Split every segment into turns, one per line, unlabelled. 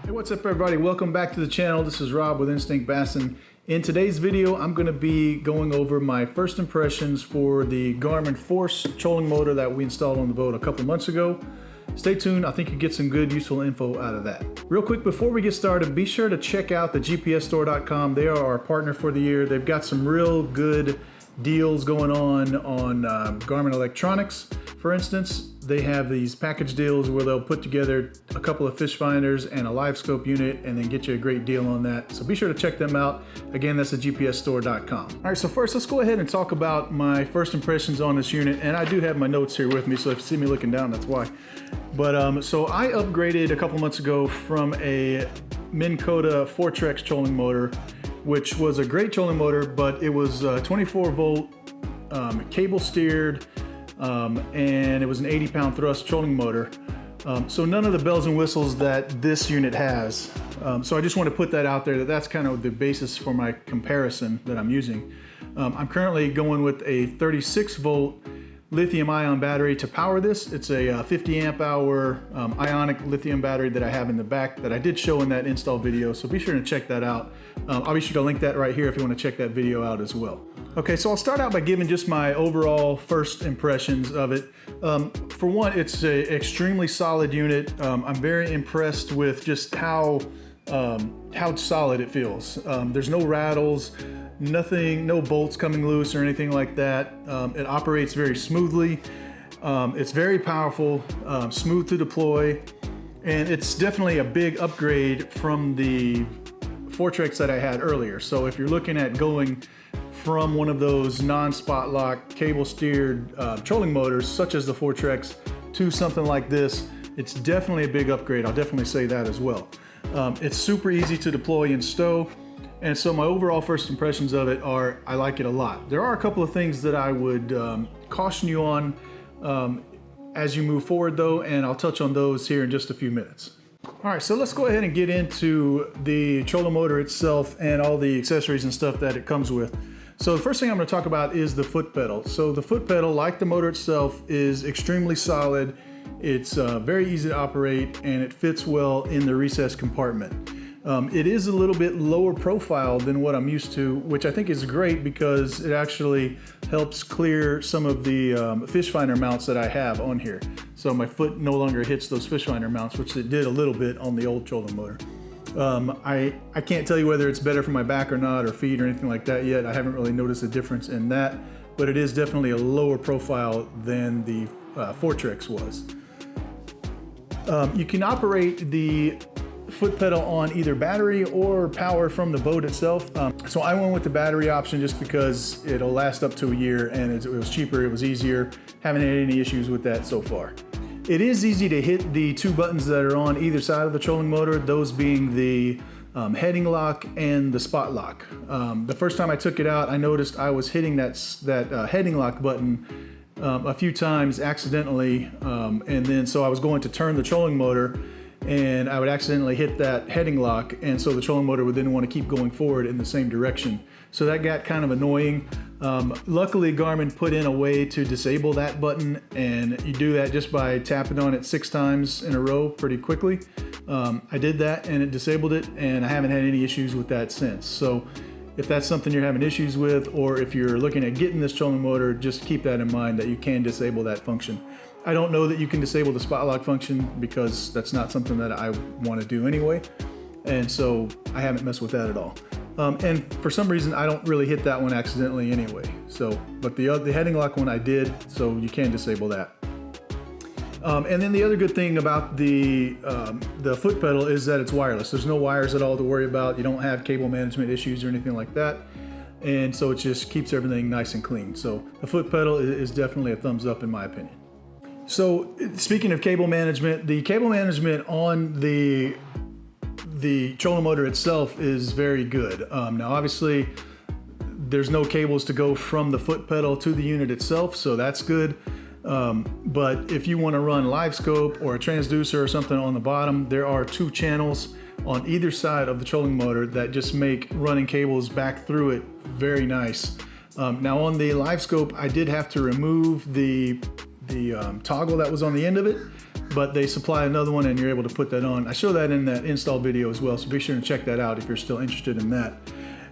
Hey, what's up everybody? Welcome back to the channel. This is Rob with Instinct Bassin. In today's video, I'm going to be going over my first impressions for the Garmin Force trolling motor that we installed on the boat a couple months ago. Stay tuned, I think you get some good useful info out of that. Real quick before we get started, be sure to check out the gpsstore.com. They are our partner for the year. They've got some real good deals going on Garmin electronics. For instance, they have these package deals where they'll put together a couple of fish finders and a live scope unit and then get you a great deal on that. So be sure to check them out. Again, that's at gpsstore.com. All right, so first let's go ahead and talk about my first impressions on this unit. And I do have my notes here with me, so if you see me looking down, that's why. But so I upgraded a couple months ago from a Minn Kota Fortrex trolling motor, which was a great trolling motor, but it was 24 volt, cable steered, and it was an 80-pound thrust trolling motor. So none of the bells and whistles that this unit has. So I just want to put that out there, that's kind of the basis for my comparison that I'm using. I'm currently going with a 36 volt lithium ion battery to power this. It's a 50 amp hour ionic lithium battery that I have in the back that I did show in that install video, so be sure to check that out. I'll be sure to link that right here if you want to check that video out as well. Okay, so I'll start out by giving just my overall first impressions of it. For one, it's an extremely solid unit. I'm very impressed with just how solid it feels. There's no rattles, nothing, no bolts coming loose or anything like that. It operates very smoothly. It's very powerful, smooth to deploy, and it's definitely a big upgrade from the Fortrex that I had earlier. So if you're looking at going from one of those non-spot lock cable steered trolling motors such as the Fortrex to something like this, it's definitely a big upgrade. I'll definitely say that as well. It's super easy to deploy and stow. And so my overall first impressions of it are, I like it a lot. There are a couple of things that I would caution you on as you move forward though, and I'll touch on those here in just a few minutes. All right, so let's go ahead and get into the trolling motor itself and all the accessories and stuff that it comes with. So the first thing I'm going to talk about is the foot pedal. So the foot pedal, like the motor itself, is extremely solid. It's very easy to operate and it fits well in the recessed compartment. It is a little bit lower profile than what I'm used to, which I think is great because it actually helps clear some of the fish finder mounts that I have on here. So my foot no longer hits those fish finder mounts, which it did a little bit on the old trolling motor. I can't tell you whether it's better for my back or not, or feet or anything like that yet. I haven't really noticed a difference in that, but it is definitely a lower profile than the Fortrex was. You can operate the foot pedal on either battery or power from the boat itself. So I went with the battery option just because it'll last up to a year and it was cheaper, it was easier. Haven't had any issues with that so far. It is easy to hit the two buttons that are on either side of the trolling motor, those being the heading lock and the spot lock. The first time I took it out, I noticed I was hitting that heading lock button a few times accidentally, and then so I was going to turn the trolling motor and I would accidentally hit that heading lock, and so the trolling motor would then want to keep going forward in the same direction. So that got kind of annoying. Luckily Garmin put in a way to disable that button, and you do that just by tapping on it 6 times in a row pretty quickly. I did that and it disabled it, and I haven't had any issues with that since. So if that's something you're having issues with, or if you're looking at getting this trolling motor, just keep that in mind that you can disable that function. I don't know that you can disable the spot lock function because that's not something that I want to do anyway, and so I haven't messed with that at all. And for some reason I don't really hit that one accidentally anyway. So, but the heading lock one I did, so you can disable that. And then the other good thing about the foot pedal is that it's wireless. There's no wires at all to worry about. You don't have cable management issues or anything like that. And so it just keeps everything nice and clean. So the foot pedal is definitely a thumbs up in my opinion. So speaking of cable management, the cable management on the trolling motor itself is very good. Now obviously there's no cables to go from the foot pedal to the unit itself, so that's good. But if you want to run live scope or a transducer or something on the bottom, there are 2 channels on either side of the trolling motor that just make running cables back through it very nice. Now on the live scope, I did have to remove the toggle that was on the end of it. but they supply another one and you're able to put that on. I show that in that install video as well, so be sure to check that out if you're still interested in that.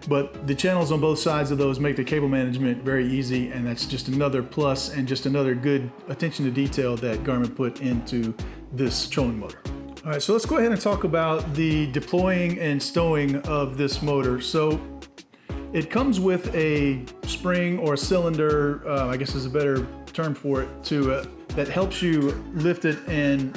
But the channels on both sides of those make the cable management very easy, and that's just another plus and just another good attention to detail that Garmin put into this trolling motor. All right, so let's go ahead and talk about the deploying and stowing of this motor. So it comes with a spring or a cylinder, I guess is a better term for it, that helps you lift it and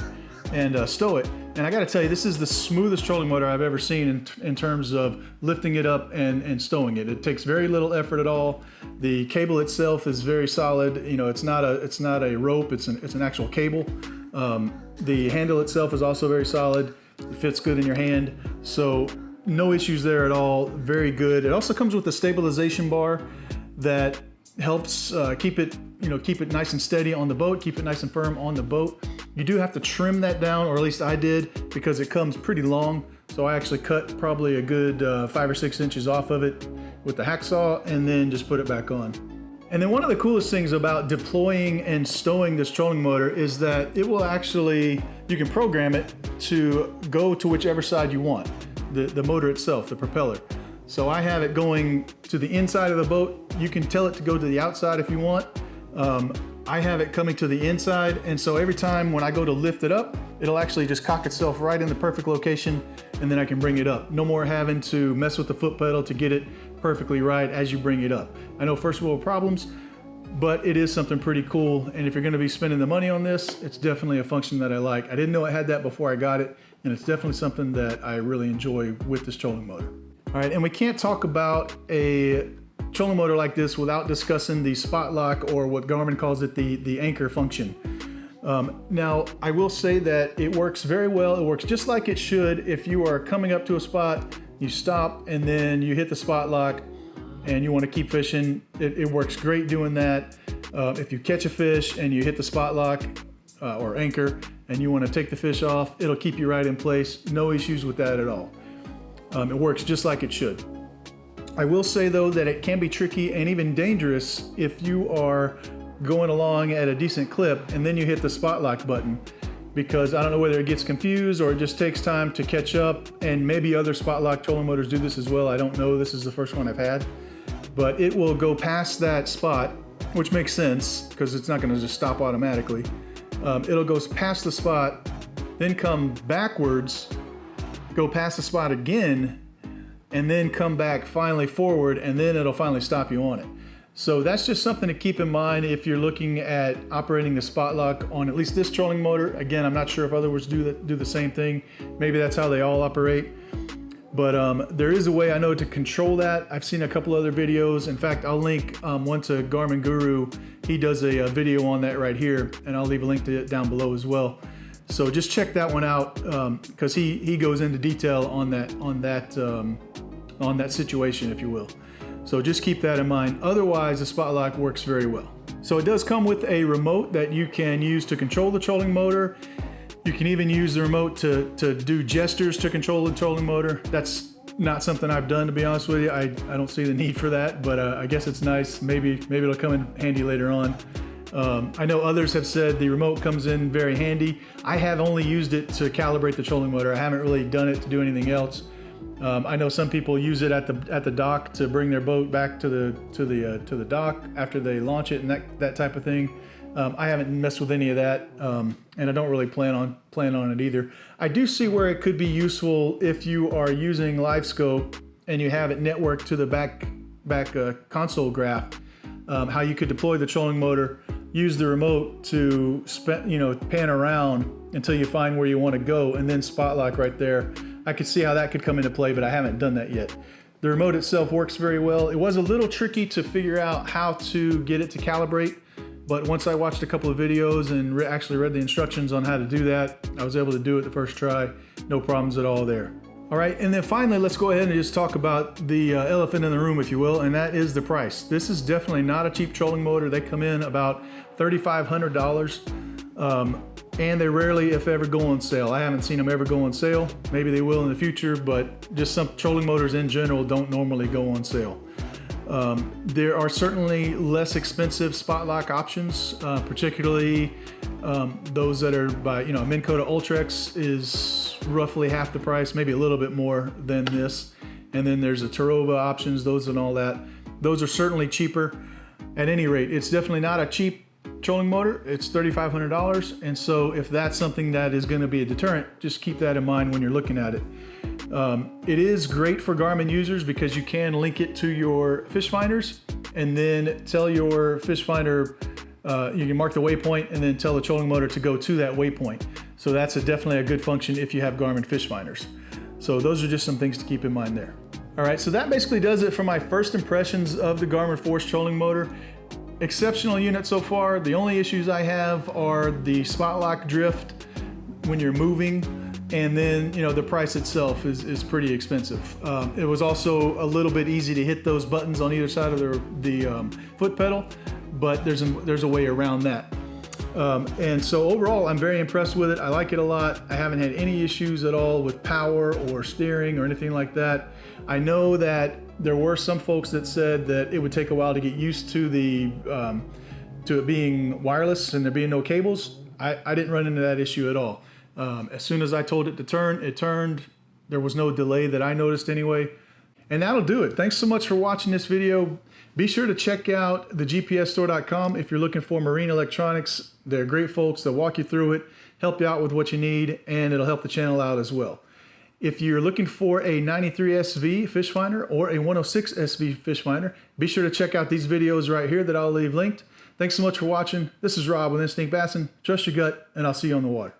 stow it. And I gotta tell you, this is the smoothest trolling motor I've ever seen in terms of lifting it up and stowing it. It takes very little effort at all. The cable itself is very solid. You know, it's not a rope, it's an actual cable. The handle itself is also very solid. It fits good in your hand. So no issues there at all, very good. It also comes with a stabilization bar that helps keep it nice and steady on the boat, keep it nice and firm on the boat. You do have to trim that down, or at least I did, because it comes pretty long. So I actually cut probably a good 5 or 6 inches off of it with the hacksaw and then just put it back on. And then one of the coolest things about deploying and stowing this trolling motor is that it will actually, you can program it to go to whichever side you want, the motor itself, the propeller. So I have it going to the inside of the boat. You can tell it to go to the outside if you want. I have it coming to the inside, and so every time when I go to lift it up, it'll actually just cock itself right in the perfect location, and then I can bring it up. No more having to mess with the foot pedal to get it perfectly right as you bring it up. I know first world problems, but it is something pretty cool, and if you're gonna be spending the money on this, it's definitely a function that I like. I didn't know it had that before I got it, and it's definitely something that I really enjoy with this trolling motor. All right, and we can't talk about a trolling motor like this without discussing the spot lock, or what Garmin calls it, the anchor function. Now, I will say that it works very well. It works just like it should. If you are coming up to a spot, you stop, and then you hit the spot lock, and you want to keep fishing, it works great doing that. If you catch a fish and you hit the spot lock or anchor, and you want to take the fish off, it'll keep you right in place. No issues with that at all. It works just like it should. I will say though that it can be tricky and even dangerous if you are going along at a decent clip and then you hit the spot lock button, because I don't know whether it gets confused or it just takes time to catch up, and maybe other spot lock trolling motors do this as well. I don't know, this is the first one I've had, but it will go past that spot, which makes sense because it's not going to just stop automatically. It'll go past the spot, then come backwards, go past the spot again, and then come back finally forward, and then it'll finally stop you on it. So that's just something to keep in mind if you're looking at operating the spot lock on at least this trolling motor. Again, I'm not sure if others do the same thing. Maybe that's how they all operate. But there is a way I know to control that. I've seen a couple other videos. In fact, I'll link one to Garmin Guru. He does a video on that right here, and I'll leave a link to it down below as well. So just check that one out, because he goes into detail on that situation, if you will. So just keep that in mind. Otherwise, the spot lock works very well. So it does come with a remote that you can use to control the trolling motor. You can even use the remote to do gestures to control the trolling motor. That's not something I've done, to be honest with you. I don't see the need for that, but I guess it's nice. Maybe it'll come in handy later on. I know others have said the remote comes in very handy. I have only used it to calibrate the trolling motor. I haven't really done it to do anything else. I know some people use it at the dock to bring their boat back to the dock after they launch it and that type of thing. I haven't messed with any of that, and I don't really plan on it either. I do see where it could be useful if you are using live scope and you have it networked to the back console graph. How you could deploy the trolling motor, use the remote to pan around until you find where you want to go, and then spot lock right there. I could see how that could come into play, but I haven't done that yet. The remote itself works very well. It was a little tricky to figure out how to get it to calibrate, but once I watched a couple of videos and actually read the instructions on how to do that, I was able to do it the first try. No problems at all there. All right, and then finally, let's go ahead and just talk about the elephant in the room, if you will, and that is the price. This is definitely not a cheap trolling motor. They come in about $3,500, and they rarely, if ever, go on sale. I haven't seen them ever go on sale. Maybe they will in the future, but just some trolling motors in general don't normally go on sale. There are certainly less expensive spot lock options, particularly Those that are by, Minn Kota Ultrex is roughly half the price, maybe a little bit more than this. And then there's the Tarova options, those and all that. Those are certainly cheaper. At any rate, it's definitely not a cheap trolling motor. It's $3,500. And so if that's something that is going to be a deterrent, just keep that in mind when you're looking at it. It is great for Garmin users because you can link it to your fish finders and then tell your fish finder, you can mark the waypoint and then tell the trolling motor to go to that waypoint. So that's definitely a good function if you have Garmin fish finders. So those are just some things to keep in mind there. All right, so that basically does it for my first impressions of the Garmin Force trolling motor. Exceptional unit so far. The only issues I have are the spot lock drift when you're moving, and then the price itself is pretty expensive. It was also a little bit easy to hit those buttons on either side of the foot pedal, but there's a way around that. And so overall, I'm very impressed with it. I like it a lot. I haven't had any issues at all with power or steering or anything like that. I know that there were some folks that said that it would take a while to get used to to it being wireless and there being no cables. I didn't run into that issue at all. As soon as I told it to turn, it turned. There was no delay that I noticed anyway. And that'll do it. Thanks so much for watching this video. Be sure to check out the GPSstore.com if you're looking for marine electronics. They're great folks. They'll walk you through it, help you out with what you need, and it'll help the channel out as well. If you're looking for a 93 SV fish finder or a 106 SV fish finder, be sure to check out these videos right here that I'll leave linked. Thanks so much for watching. This is Rob with Instinct Bassin. Trust your gut, and I'll see you on the water.